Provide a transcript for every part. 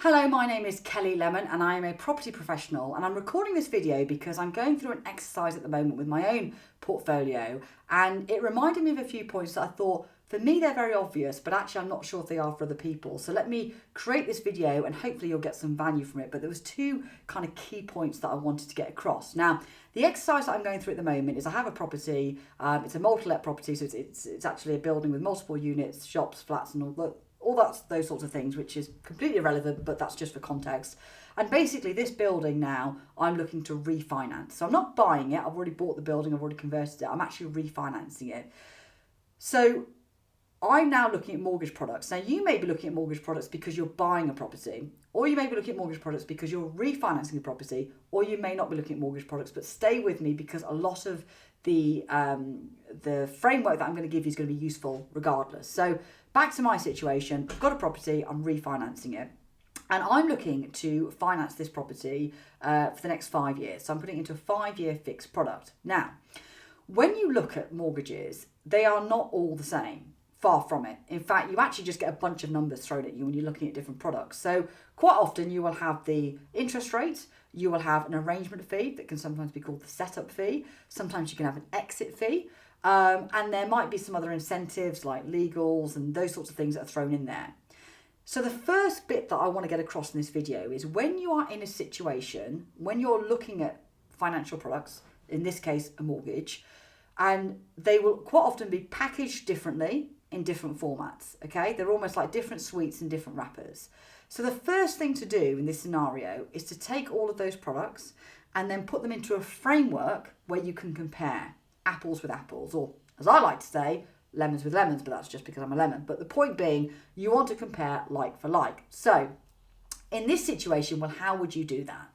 Hello, my name is Kelly Lemon and I am a property professional, and I'm recording this video because I'm going through an exercise at the moment with my own portfolio, and it reminded me of a few points that I thought, for me they're very obvious, but actually I'm not sure if they are for other people. So let me create this video and hopefully you'll get some value from it. But there was two kind of key points that I wanted to get across. Now, the exercise that I'm going through at the moment is I have a property, it's a multi-let property, so it's actually a building with multiple units, shops, flats and those sorts of things, which is completely irrelevant, but that's just for context. And basically this building now, I'm looking to refinance. So I'm not buying it, I've already bought the building, I've already converted it, I'm actually refinancing it. So I'm now looking at mortgage products. Now you may be looking at mortgage products because you're buying a property, or you may be looking at mortgage products because you're refinancing a property, or you may not be looking at mortgage products, but stay with me because a lot of the framework that I'm going to give you is going to be useful regardless. So back to my situation, I've got a property, I'm refinancing it, and I'm looking to finance this property for the next 5 years. So I'm putting it into a 5-year fixed product. Now, when you look at mortgages, they are not all the same. Far from it. In fact, you actually just get a bunch of numbers thrown at you when you're looking at different products. So quite often you will have the interest rate, you will have an arrangement fee that can sometimes be called the setup fee. Sometimes you can have an exit fee. And there might be some other incentives like legals and those sorts of things that are thrown in there. So the first bit that I want to get across in this video is when you are in a situation, when you're looking at financial products, in this case a mortgage, and they will quite often be packaged differently in different formats, okay? They're almost like different suites and different wrappers. So the first thing to do in this scenario is to take all of those products and then put them into a framework where you can compare apples with apples, or as I like to say, lemons with lemons, but that's just because I'm a lemon. But the point being, you want to compare like for like. So in this situation, well, how would you do that?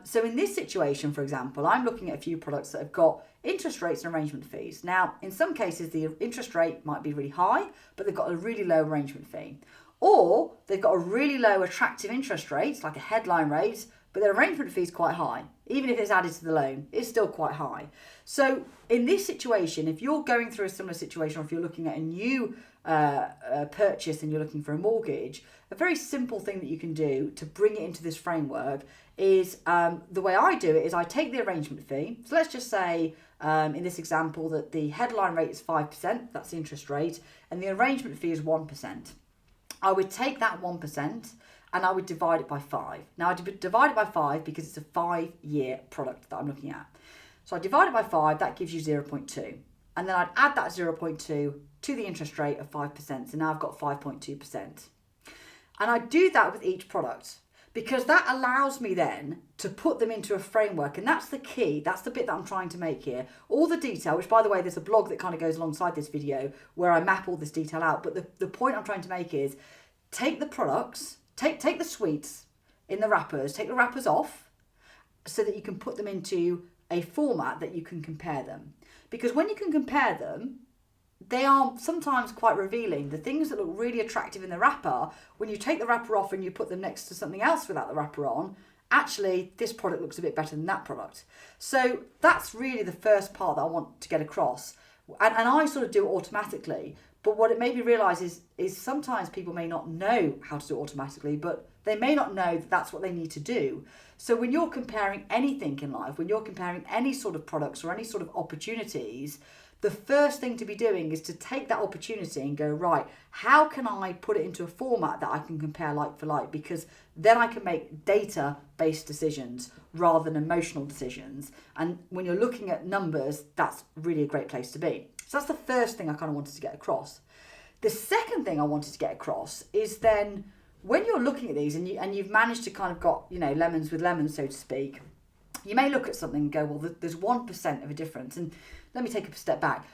So in this situation, for example, I'm looking at a few products that have got interest rates and arrangement fees. Now, in some cases, the interest rate might be really high, but they've got a really low arrangement fee. Or they've got a really low attractive interest rate, like a headline rate, but their arrangement fee is quite high. Even if it's added to the loan, it's still quite high. So in this situation, if you're going through a similar situation, or if you're looking at a new purchase and you're looking for a mortgage, a very simple thing that you can do to bring it into this framework is, the way I do it is I take the arrangement fee. So let's just say in this example that the headline rate is 5%, that's the interest rate, and the arrangement fee is 1%. I would take that 1% and I would divide it by 5. Now I divide it by 5 because it's a 5-year product that I'm looking at. So I divide it by 5, that gives you 0.2. And then I'd add that 0.2 to the interest rate of 5%. So now I've got 5.2%. And I do that with each product because that allows me then to put them into a framework. And that's the key. That's the bit that I'm trying to make here. All the detail, which by the way, there's a blog that kind of goes alongside this video where I map all this detail out. But the point I'm trying to make is take the products, take the suites in the wrappers, take the wrappers off so that you can put them into a format that you can compare them. Because when you can compare them, they are sometimes quite revealing. The things that look really attractive in the wrapper, when you take the wrapper off and you put them next to something else without the wrapper on, actually this product looks a bit better than that product. So that's really the first part that I want to get across. And I sort of do it automatically. But what it made me realise is sometimes people may not know how to do it automatically, but they may not know that that's what they need to do. So when you're comparing anything in life, when you're comparing any sort of products or any sort of opportunities, the first thing to be doing is to take that opportunity and go, right, how can I put it into a format that I can compare like for like? Because then I can make data-based decisions rather than emotional decisions. And when you're looking at numbers, that's really a great place to be. So that's the first thing I kind of wanted to get across. The second thing I wanted to get across is then when you're looking at these and you've managed to kind of got, lemons with lemons, so to speak, you may look at something and go, well, there's 1% of a difference. And let me take a step back.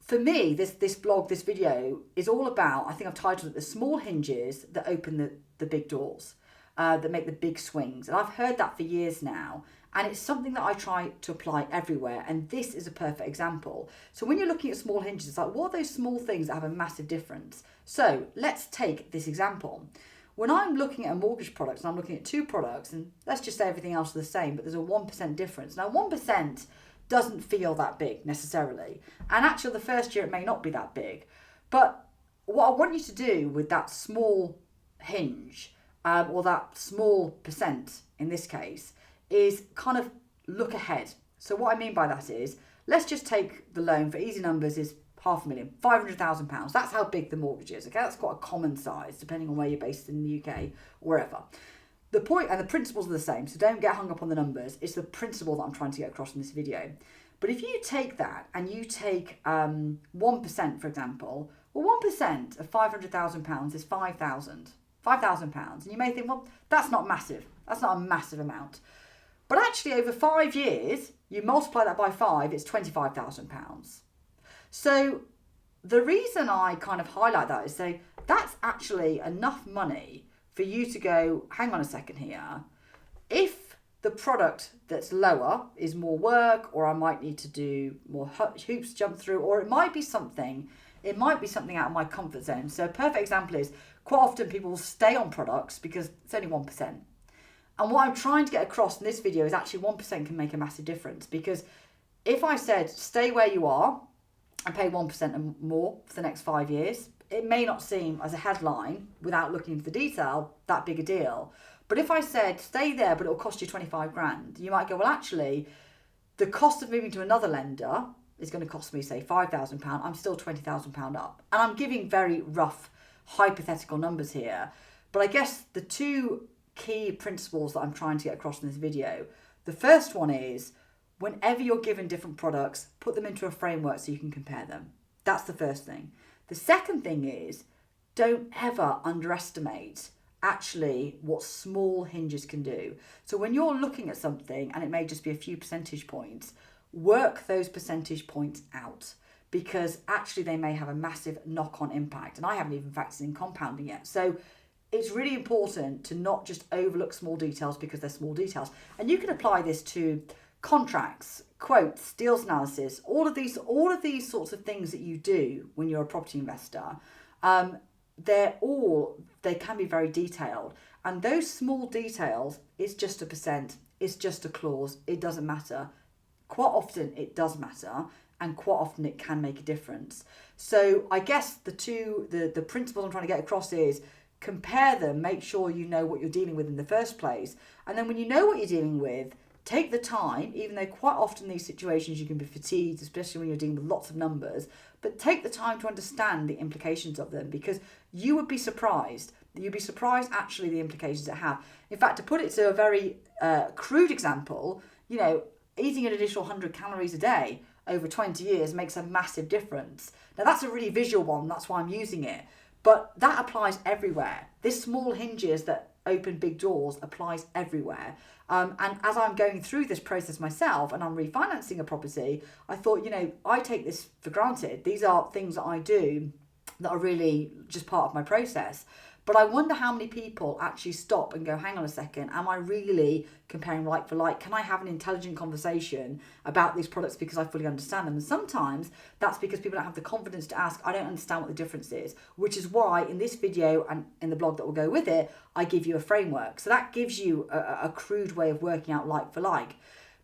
For me, this blog, this video is all about, I think I've titled it the small hinges that open the big doors, that make the big swings. And I've heard that for years now. And it's something that I try to apply everywhere. And this is a perfect example. So when you're looking at small hinges, it's like, what are those small things that have a massive difference? So let's take this example. When I'm looking at a mortgage product and I'm looking at two products, and let's just say everything else is the same, but there's a 1% difference. Now, 1% doesn't feel that big necessarily. And actually, the first year, it may not be that big. But what I want you to do with that small hinge or that small percent in this case, is kind of look ahead. So what I mean by that is, let's just take the loan for easy numbers is £500,000, £500,000. That's how big the mortgage is. Okay, that's quite a common size depending on where you're based in the UK or wherever. The point and the principles are the same, so don't get hung up on the numbers. It's the principle that I'm trying to get across in this video. But if you take that and you take 1%, for example, well, 1% of £500,000 is £5,000, and you may think, well, that's not massive. That's not a massive amount. But actually, over 5 years, you multiply that by 5, it's £25,000. So the reason I kind of highlight that is say that's actually enough money for you to go, hang on a second here. If the product that's lower is more work, or I might need to do more hoops jump through, or it might be something out of my comfort zone. So a perfect example is quite often people will stay on products because it's only 1%. And what I'm trying to get across in this video is actually 1% can make a massive difference, because if I said stay where you are and pay 1% and more for the next 5 years, it may not seem as a headline without looking into the detail that big a deal. But if I said stay there but it'll cost you 25 grand, you might go, well, actually the cost of moving to another lender is going to cost me, say, £5,000. I'm still £20,000 up. And I'm giving very rough hypothetical numbers here. But I guess the two key principles that I'm trying to get across in this video, the first one is whenever you're given different products, put them into a framework so you can compare them. That's the first thing. The second thing is don't ever underestimate actually what small hinges can do. So when you're looking at something, and it may just be a few percentage points, work those percentage points out, because actually they may have a massive knock-on impact. And I haven't even factored in compounding yet. So it's really important to not just overlook small details because they're small details. And you can apply this to contracts, quotes, deals analysis, all of these sorts of things that you do when you're a property investor. They can be very detailed, and those small details, it's just a percent, it's just a clause, it doesn't matter. Quite often it does matter, and quite often it can make a difference. So I guess the principles I'm trying to get across is compare them, make sure you know what you're dealing with in the first place, and then when you know what you're dealing with, take the time, even though quite often in these situations you can be fatigued, especially when you're dealing with lots of numbers, but take the time to understand the implications of them, because you would be surprised. You'd be surprised actually the implications it have. In fact, to put it to a very crude example, eating an additional 100 calories a day over 20 years makes a massive difference. Now that's a really visual one, that's why I'm using it, but that applies everywhere. This small hinges that open big doors applies everywhere. And as I'm going through this process myself and I'm refinancing a property, I thought, I take this for granted. These are things that I do that are really just part of my process. But I wonder how many people actually stop and go, hang on a second, am I really comparing like for like? Can I have an intelligent conversation about these products because I fully understand them? And sometimes that's because people don't have the confidence to ask, I don't understand what the difference is, which is why in this video and in the blog that will go with it, I give you a framework. So that gives you a crude way of working out like for like.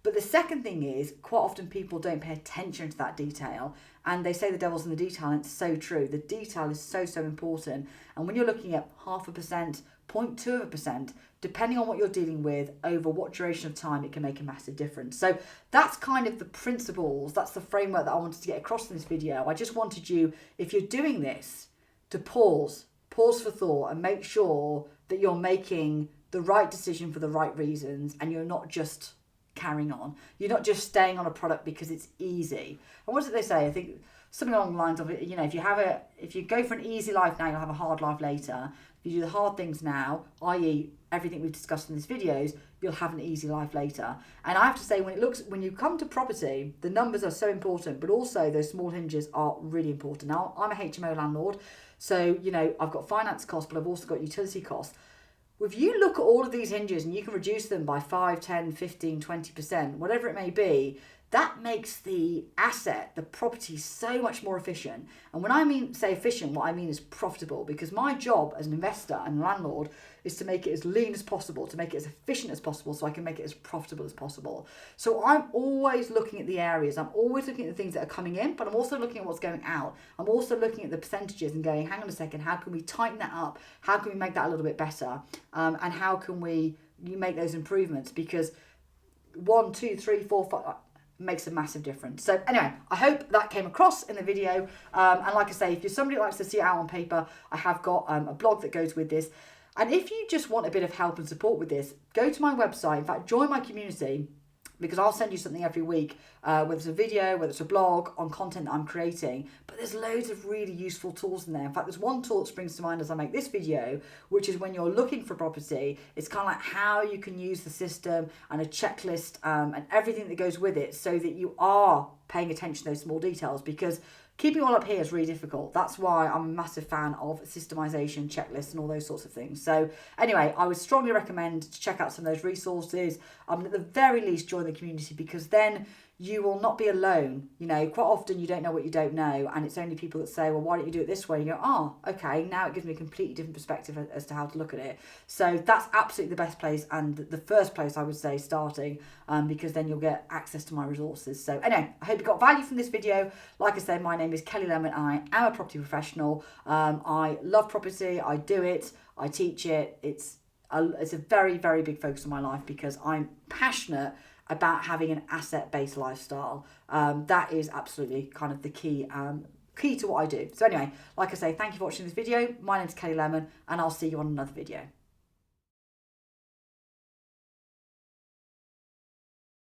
But the second thing is, quite often people don't pay attention to that detail, and they say the devil's in the detail, and it's so true. The detail is so important. And when you're looking at 0.5%, 0.2%, depending on what you're dealing with, over what duration of time, it can make a massive difference. So that's kind of the principles, that's the framework that I wanted to get across in this video. I just wanted you, if you're doing this, to pause for thought and make sure that you're making the right decision for the right reasons, and you're not just carrying on. You're not just staying on a product because it's easy. And what did they say? I think something along the lines of, if you go for an easy life now, you'll have a hard life later. If you do the hard things now, i.e. everything we've discussed in these videos, you'll have an easy life later. And I have to say, when you come to property, the numbers are so important, but also those small hinges are really important. Now, I'm a HMO landlord, so, I've got finance costs, but I've also got utility costs. If you look at all of these hinges and you can reduce them by 5, 10, 15, 20%, whatever it may be, that makes the asset, the property, so much more efficient. And when I say efficient, what I mean is profitable, because my job as an investor and landlord is to make it as lean as possible, to make it as efficient as possible, so I can make it as profitable as possible. So I'm always looking at the areas, I'm always looking at the things that are coming in, but I'm also looking at what's going out. I'm also looking at the percentages and going, hang on a second, how can we tighten that up? How can we make that a little bit better? And how can you make those improvements? Because 1, 2, 3, 4, 5 makes a massive difference. So anyway, I hope that came across in the video. And like I say, if you're somebody who likes to see it out on paper, I have got a blog that goes with this. And if you just want a bit of help and support with this, go to my website. In fact, join my community, because I'll send you something every week, whether it's a video, whether it's a blog, on content that I'm creating. But there's loads of really useful tools in there. In fact, there's one tool that springs to mind as I make this video, which is when you're looking for property, it's kind of like how you can use the system and a checklist and everything that goes with it, so that you are paying attention to those small details, because keeping it all up here is really difficult. That's why I'm a massive fan of systemization, checklists, and all those sorts of things. So anyway, I would strongly recommend to check out some of those resources. At the very least, join the community, because then you will not be alone. You know, quite often you don't know what you don't know, and it's only people that say, well, why don't you do it this way? And you go, oh, okay, now it gives me a completely different perspective as to how to look at it. So that's absolutely the best place, and the first place I would say starting, because then you'll get access to my resources. So anyway, I hope you got value from this video. Like I said, my name is Kelly Lemon, and I am a property professional. I love property, I do it, I teach it. It's a very, very big focus of my life, because I'm passionate about having an asset-based lifestyle. That is absolutely kind of the key to what I do. So anyway, like I say, thank you for watching this video. My name is Kelly Lemon, and I'll see you on another video.